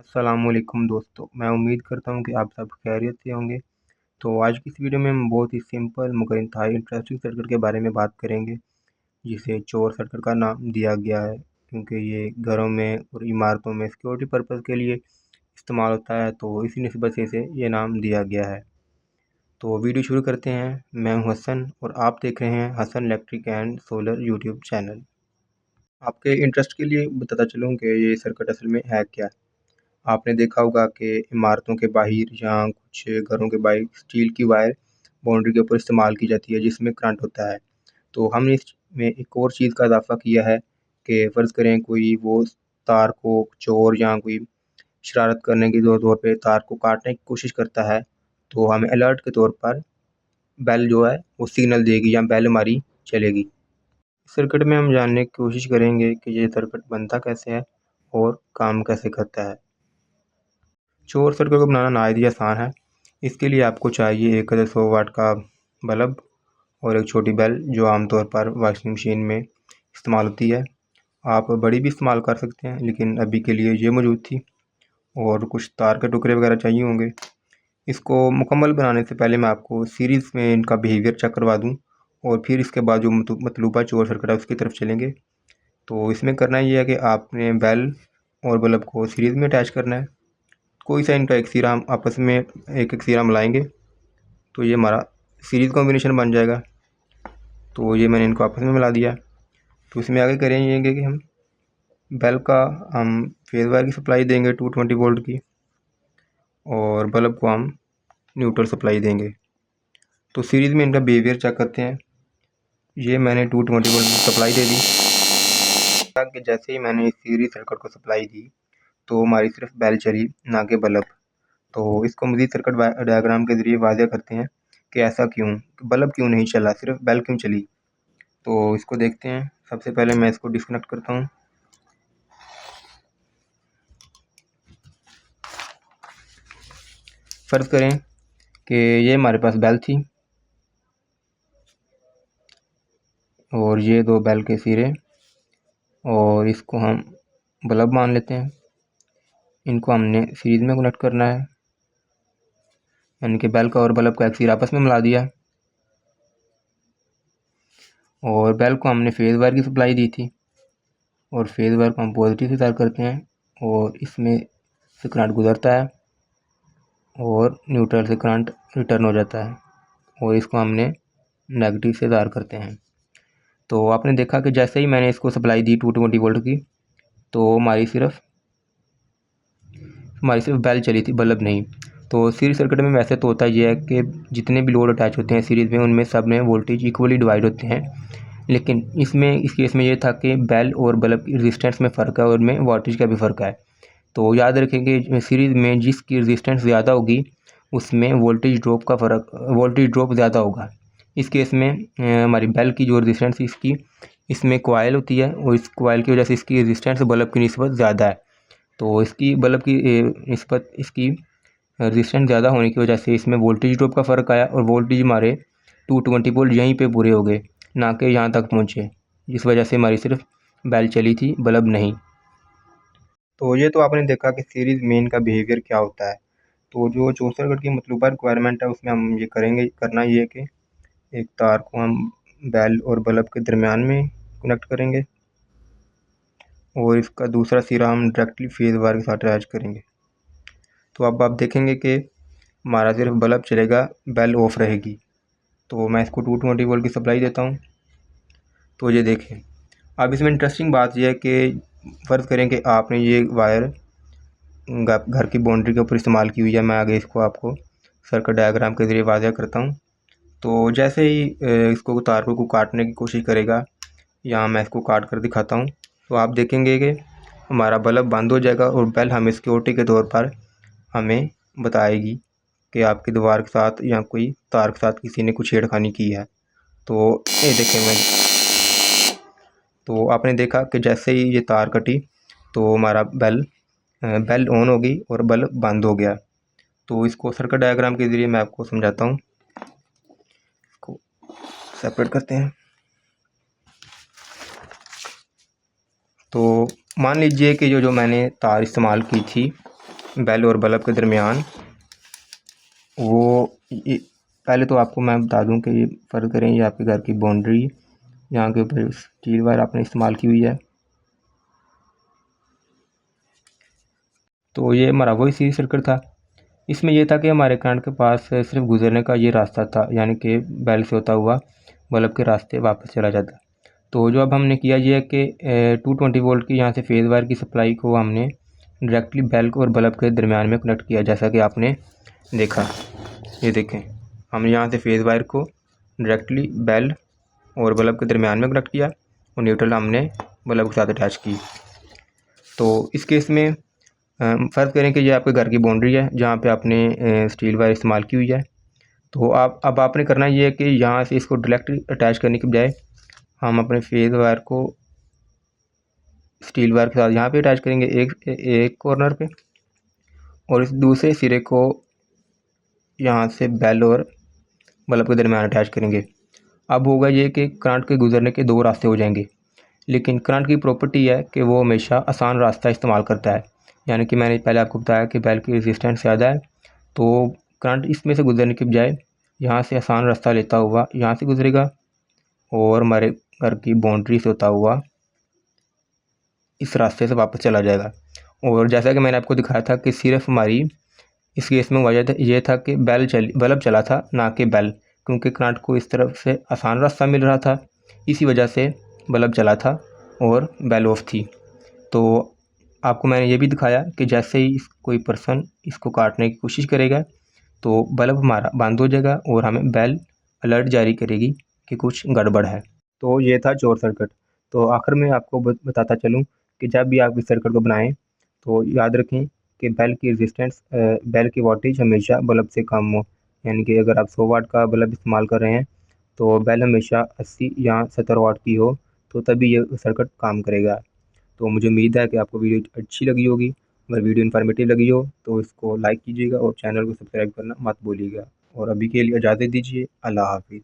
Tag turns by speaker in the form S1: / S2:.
S1: अस्सलामुअलैकुम दोस्तों, मैं उम्मीद करता हूँ कि आप सब खैरियत से होंगे। तो आज की इस वीडियो में हम बहुत ही सिंपल मगर इंतहाई इंटरेस्टिंग सर्किट के बारे में बात करेंगे, जिसे चोर सर्किट का नाम दिया गया है क्योंकि ये घरों में और इमारतों में सिक्योरिटी पर्पज़ के लिए इस्तेमाल होता है, तो इसी निस्बत से इसे ये नाम दिया गया है। तो वीडियो शुरू करते हैं। मैं हूँ हसन और आप देख रहे हैं Hasan electric and solar YouTube channel. आपके इंटरेस्ट के लिए बताता चलूँ कि ये सर्किट असल में है क्या। आपने देखा होगा कि इमारतों के बाहर या कुछ घरों के बाहर स्टील की वायर बाउंड्री के ऊपर इस्तेमाल की जाती है, जिसमें करंट होता है। तो हमने इसमें एक और चीज़ का इजाफा किया है कि फ़र्ज़ करें कोई वो तार को चोर या कोई शरारत करने के तौर पे तार को काटने की कोशिश करता है, तो हमें अलर्ट के तौर पर बेल जो है वो सिग्नल देगी या बेल हमारी चलेगी। इस सर्किट में हम जानने की कोशिश करेंगे कि ये सर्किट बनता कैसे है और काम कैसे करता है। चोर सर्किट को बनाना नहायत ही आसान है। इसके लिए आपको चाहिए एक 100 वाट का बल्ब और एक छोटी बेल, जो आमतौर पर वॉशिंग मशीन में इस्तेमाल होती है। आप बड़ी भी इस्तेमाल कर सकते हैं, लेकिन अभी के लिए ये मौजूद थी। और कुछ तार के टुकड़े वगैरह चाहिए होंगे। इसको मुकम्मल बनाने से पहले मैं आपको सीरीज़ में इनका बिहेवियर चेक करवा दूँ और फिर इसके बाद जो मतलूबा चोर सर्किट है उसकी तरफ चलेंगे। तो इसमें करना ये है कि आपने बेल और बल्ब को सीरीज़ में अटैच करना है। कोई सा इनका एक सिरा हम आपस में एक सिरा मिलाएंगे तो ये हमारा सीरीज़ कॉम्बिनेशन बन जाएगा। तो ये मैंने इनको आपस में मिला दिया। तो इसमें आगे करेंगे कि हम बेल का हम फेज़ वायर की सप्लाई देंगे 220 वोल्ट की, और बल्ब को हम न्यूट्रल सप्लाई देंगे। तो सीरीज़ में इनका बिहेवियर चेक करते हैं। ये मैंने 220 वोल्ट की सप्लाई दे दी। कि जैसे ही मैंने इस सीरीज सर्किट को सप्लाई दी तो हमारी सिर्फ बेल चली, ना कि बल्ब। तो इसको मज़ीद सर्किट डायग्राम के ज़रिए वाज़ेह करते हैं कि ऐसा क्यों, बल्ब क्यों नहीं चला, सिर्फ बेल क्यों चली। तो इसको देखते हैं। सबसे पहले मैं इसको डिस्कनेक्ट करता हूँ। फ़र्ज़ करें कि ये हमारे पास बेल थी और ये दो बेल के सिरे, और इसको हम बल्ब मान लेते हैं। इनको हमने सीरीज़ में कनेक्ट करना है, यानी कि बेल का और बल्ब का एक सिरा आपस में मिला दिया। और बेल को हमने फेज़ वायर की सप्लाई दी थी और फेज़ वायर को हम पॉजिटिव से तार करते हैं और इसमें से करंट गुजरता है और न्यूट्रल से करंट रिटर्न हो जाता है, और इसको हमने नेगेटिव से तार करते हैं। तो आपने देखा कि जैसे ही मैंने इसको सप्लाई दी 220 वोल्ट की, तो हमारी सिर्फ बेल चली थी, बल्ब नहीं। तो सीरीज सर्किट में वैसे तो होता ये है कि जितने भी लोड अटैच होते हैं सीरीज़ में, उनमें सब में वोल्टेज इक्वली डिवाइड होते हैं। लेकिन इस केस में ये था कि बेल और बल्ब की रेजिस्टेंस में फ़र्क है और उनमें वोल्टेज का भी फ़र्क है। तो याद रखेंगे सीरीज़ में जिसकी रेजिस्टेंस ज़्यादा होगी उसमें वोल्टेज ड्रॉप ज़्यादा होगा। इस केस में हमारी बेल की जो रेजिस्टेंस इसमें कॉइल होती है और इस कॉइल की वजह से इसकी रेजिस्टेंस बल्ब की निस्बत ज़्यादा है। तो इसकी बल्ब की निस्बत इसकी रेजिस्टेंस ज़्यादा होने की वजह से इसमें वोल्टेज ड्रॉप का फ़र्क आया और वोल्टेज हमारे 220 वोल्ट यहीं पे पूरे हो गए, ना कि यहाँ तक पहुँचे, जिस वजह से हमारी सिर्फ बेल चली थी, बल्ब नहीं। तो ये तो आपने देखा कि सीरीज़ में इनका बिहेवियर क्या होता है। तो जो चोर सर्किट की मतलूबा रिक्वायरमेंट है उसमें हम ये करना ये है कि एक तार को हम बेल और बल्ब के दरमियान में कनेक्ट करेंगे और इसका दूसरा सिरा हम डायरेक्टली फेज़ वायर के साथ अटैच करेंगे। तो अब आप देखेंगे कि हमारा सिर्फ बल्ब चलेगा, बेल ऑफ रहेगी। तो मैं इसको 220 वोल्ट की सप्लाई देता हूँ। तो ये देखें, अब इसमें इंटरेस्टिंग बात यह है कि फ़र्ज़ करें कि आपने ये वायर घर की बाउंड्री के ऊपर इस्तेमाल की हुई है। मैं आगे इसको आपको सर्किट डायग्राम के ज़रिए वाज़ेह करता हूँ। तो जैसे ही इसको तार को काटने की कोशिश करेगा, यहाँ मैं इसको काट कर दिखाता हूँ, तो आप देखेंगे कि हमारा बल्ब बंद हो जाएगा और बेल हमें सिक्योरिटी के तौर पर हमें बताएगी कि आपकी दीवार के साथ या कोई तार के साथ किसी ने कुछ छेड़खानी की है। तो ये देखें, मैं तो आपने देखा कि जैसे ही ये तार कटी तो हमारा बेल ऑन हो गई और बल्ब बंद हो गया। तो इसको सर्किट डायग्राम के ज़रिए मैं आपको समझाता हूँ। इसको सेपरेट करते हैं। तो मान लीजिए कि जो मैंने तार इस्तेमाल की थी बेल और बल्ब के दरमियान वो पहले तो आपको मैं बता दूं कि ये फ़र्ज़ करें ये आपके घर की बाउंड्री, यहाँ के ऊपर स्टील वायर आपने इस्तेमाल की हुई है। तो ये हमारा वही सीरीज सर्किट था। इसमें ये था कि हमारे करंट के पास सिर्फ गुजरने का ये रास्ता था, यानी कि बेल से होता हुआ बल्ब के रास्ते वापस चला जाता। तो जो अब हमने किया ये है कि 220 वोल्ट की यहाँ से फेज़ वायर की सप्लाई को हमने डायरेक्टली बेल और बल्ब के दरमियान में कनेक्ट किया, जैसा कि आपने देखा। ये देखें, हमने यहाँ से फेज़ वायर को डायरेक्टली बेल और बल्ब के दरमियान में कनेक्ट किया और न्यूट्रल हमने बल्ब के साथ अटैच की। तो इस केस में फ़र्ज़ करें कि ये आपके घर की बाउंड्री है जहाँ पे आपने स्टील वायर इस्तेमाल की हुई है। तो अब आपने करना ये है कि यहाँ से इसको डायरेक्ट अटैच करने के बजाय हम अपने फेज़ वायर को स्टील वायर के साथ यहाँ पे अटैच करेंगे एक कॉर्नर पे, और इस दूसरे सिरे को यहाँ से बेल और बल्ब के दरमियान अटैच करेंगे। अब होगा ये कि करंट के गुजरने के दो रास्ते हो जाएंगे, लेकिन करंट की प्रॉपर्टी है कि वो हमेशा आसान रास्ता इस्तेमाल करता है। यानी कि मैंने पहले आपको बताया कि बेल की रेजिस्टेंस ज़्यादा है, तो करंट इसमें से गुजरने के बजाय यहाँ से आसान रास्ता लेता हुआ यहाँ से गुजरेगा और हमारे घर की बाउंड्री से होता हुआ इस रास्ते से वापस चला जाएगा। और जैसा कि मैंने आपको दिखाया था कि सिर्फ हमारी इस केस में वजह ये था कि बल्ब चला था, ना कि बेल, क्योंकि करंट को इस तरफ से आसान रास्ता मिल रहा था, इसी वजह से बल्ब चला था और बेल ऑफ थी। तो आपको मैंने ये भी दिखाया कि जैसे ही कोई पर्सन इसको काटने की कोशिश करेगा तो बल्ब हमारा बंद हो जाएगा और हमें बेल अलर्ट जारी करेगी कि कुछ गड़बड़ है। तो ये था चोर सर्किट। तो आखिर में आपको बताता चलूँ कि जब भी आप इस सर्किट को बनाएं तो याद रखें कि बेल की रेजिस्टेंस बेल की वोल्टेज हमेशा बल्ब से कम हो। यानी कि अगर आप 100 वाट का बल्ब इस्तेमाल कर रहे हैं तो बेल हमेशा 80 या 70 वाट की हो, तो तभी ये सर्किट काम करेगा। तो मुझे उम्मीद है कि आपको वीडियो अच्छी लगी होगी। अगर वीडियो इन्फॉर्मेटिव लगी हो तो इसको लाइक कीजिएगा और चैनल को सब्सक्राइब करना मत भूलिएगा। और अभी के लिए इजाज़त दीजिए। अल्लाह हाफिज़।